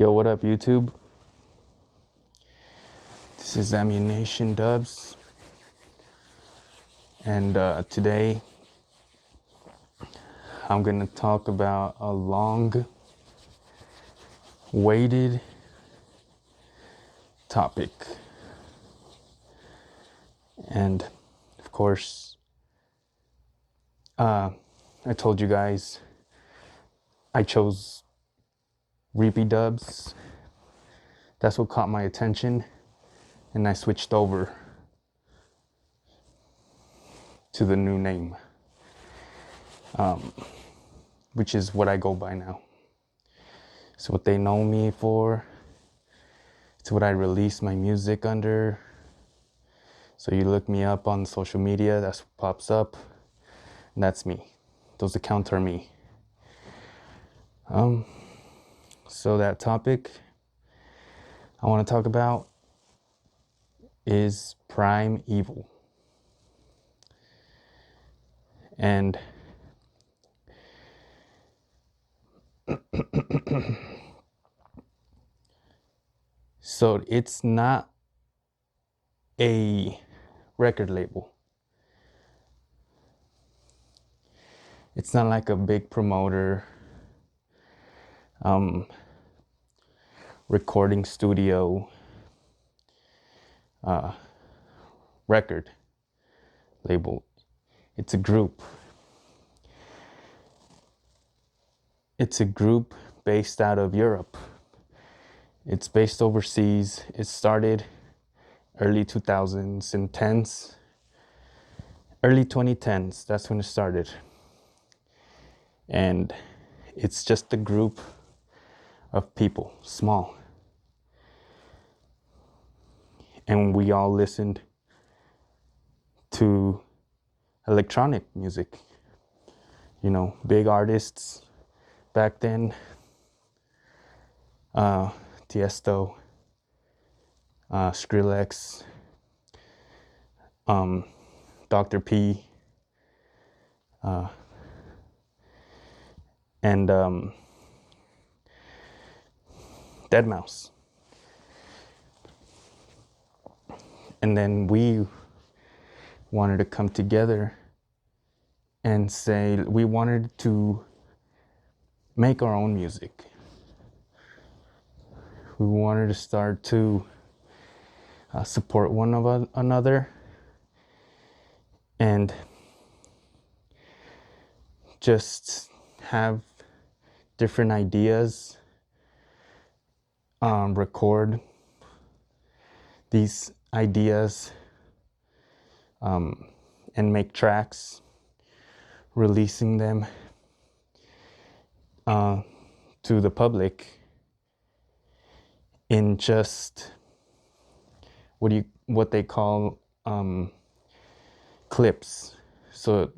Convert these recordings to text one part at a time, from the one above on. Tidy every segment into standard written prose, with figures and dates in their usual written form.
Yo, what up, YouTube? This is Ammunition Dubs, and today I'm gonna talk about a long-awaited topic, and of course, I told you guys I chose R3APYS dubs. That's what caught my attention, and I switched over to the new name, which is what I go by now. It's what they know me for. It's what I release my music under. So you look me up on social media, that's what pops up, and that's me. Those accounts are me. So that topic I want to talk about is prime evil. And so it's not a record label. It's not like a big promoter, recording studio, record label. It's a group. It's a group based out of Europe. It's based overseas. It started early 2010s, early 2010s. That's when it started. And it's just a group of people, small. And we all listened to electronic music. You know, big artists back then. Tiesto, Skrillex, Dr. P, and Deadmau5. And then we wanted to come together and say we wanted to make our own music. We wanted to start to support one of another and just have different ideas, record these ideas, and make tracks, releasing them to the public in just what they call clips. So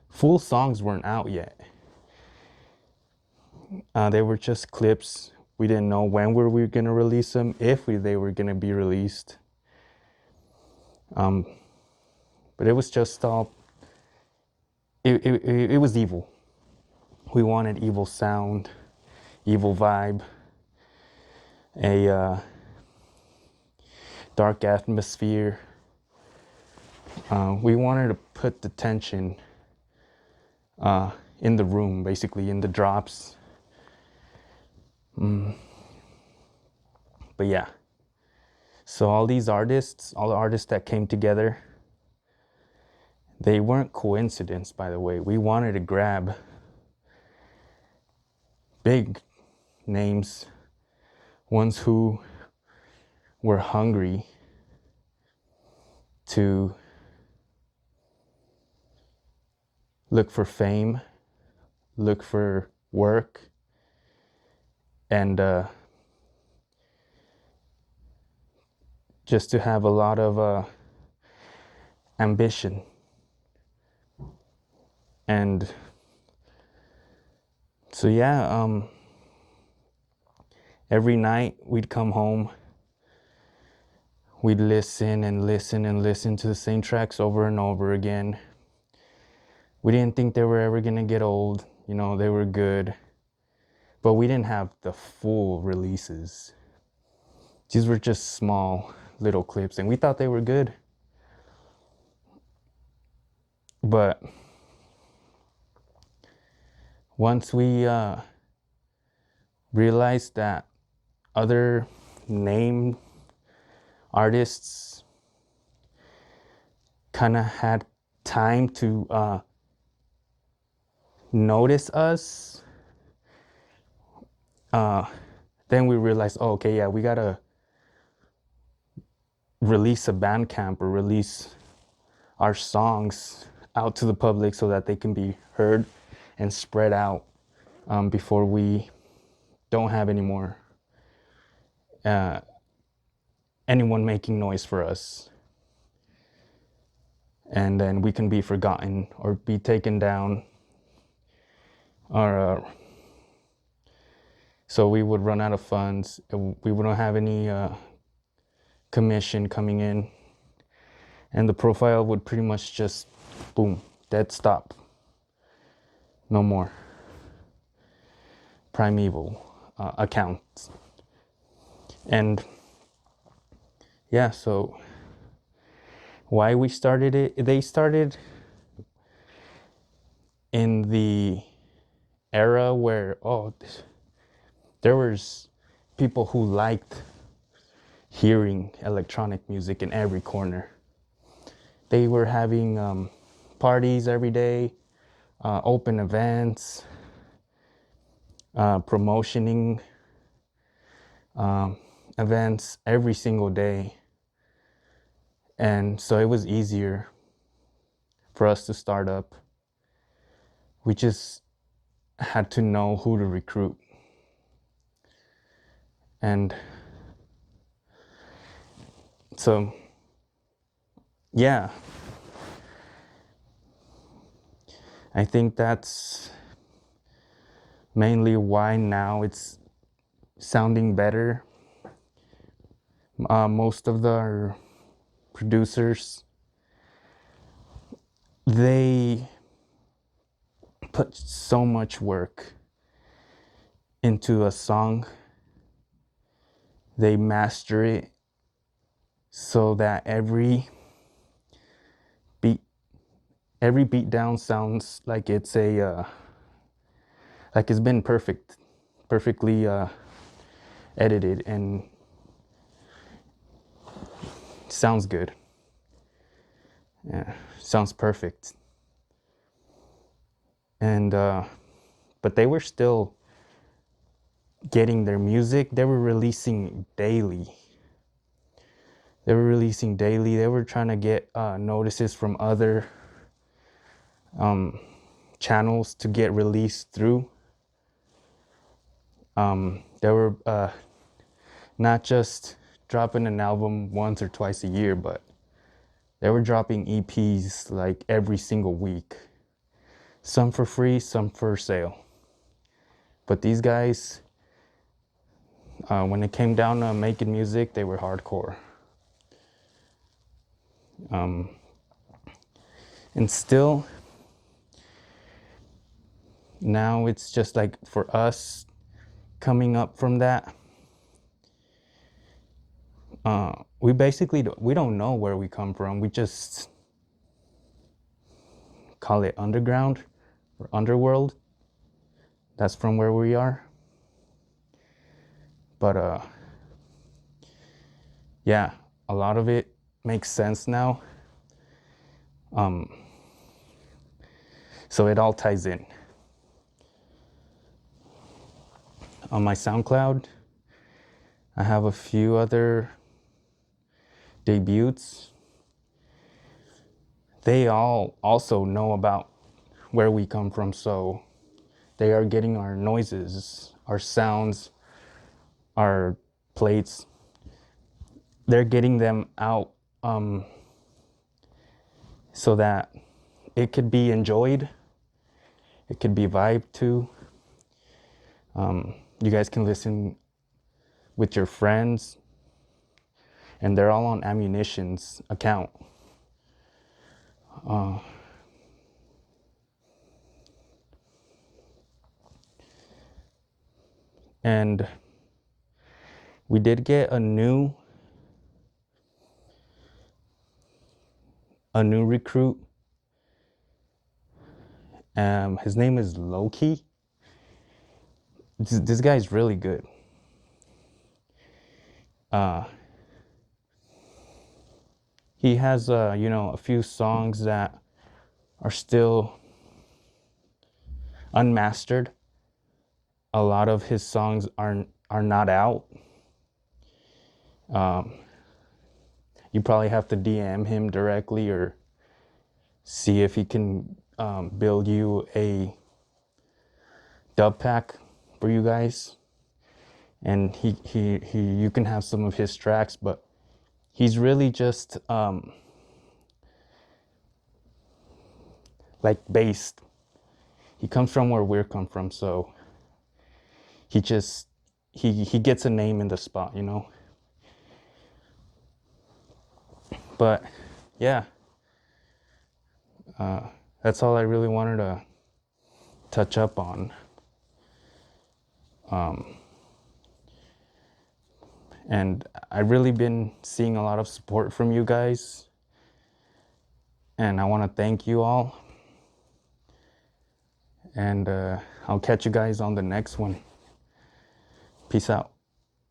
full songs weren't out yet. They were just clips. We didn't know when we were going to release them, if they were going to be released. But it was just all, it was evil. We wanted evil sound, evil vibe, a dark atmosphere. We wanted to put the tension in the room, basically in the drops. But yeah, so all the artists that came together, they weren't coincidence, by the way. We wanted to grab big names, ones who were hungry to look for fame, look for work, and just to have a lot of ambition. And so yeah, every night we'd come home, we'd listen and listen and listen to the same tracks over and over again. We didn't think they were ever gonna get old. You know, they were good. but we didn't have the full releases. These were just small little clips, and we thought they were good. But once we realized that other named artists kind of had time to notice us, then we realized, oh, okay, yeah, we gotta release a Bandcamp or release our songs out to the public so that they can be heard and spread out before we don't have any more anyone making noise for us. And then we can be forgotten or be taken down. Or so we would run out of funds. We wouldn't have any commission coming in. And the profile would pretty much just, boom, dead stop. No more. Primeval accounts. And yeah, so why we started it, they started in the era where, there was people who liked hearing electronic music in every corner. They were having parties every day, open events, promotioning events every single day. And so it was easier for us to start up. We just had to know who to recruit. And so, yeah, I think that's mainly why now it's sounding better. Most of the producers, they put so much work into a song. They master it so that every beat down sounds like it's like it's been perfectly edited and sounds good. Yeah, sounds perfect. And but they were still getting their music. They were releasing daily. They were trying to get notices from other channels to get released through. They were not just dropping an album once or twice a year, but they were dropping EPs like every single week. Some for free, some for sale. But these guys, when it came down to making music, they were hardcore. And still, now it's just like for us coming up from that, we basically we don't know where we come from. We just call it underground or underworld. That's from where we are. But yeah, a lot of it makes sense now. So it all ties in. On my SoundCloud, I have a few other debuts. They all also know about where we come from, so they are getting our noises, our sounds, our plates. They're getting them out so that it could be enjoyed, it could be vibed to. You guys can listen with your friends, and they're all on Ammunition's account. And we did get a new recruit. His name is Loki. This guy's really good. He has you know, a few songs that are still unmastered. A lot of his songs are not out. You probably have to DM him directly or see if he can build you a dub pack for you guys, and you can have some of his tracks. But he's really just like based. He comes from where we're come from, so he just he gets a name in the spot, you know. But yeah, that's all I really wanted to touch up on. And I've really been seeing a lot of support from you guys, and I want to thank you all. And I'll catch you guys on the next one. Peace out.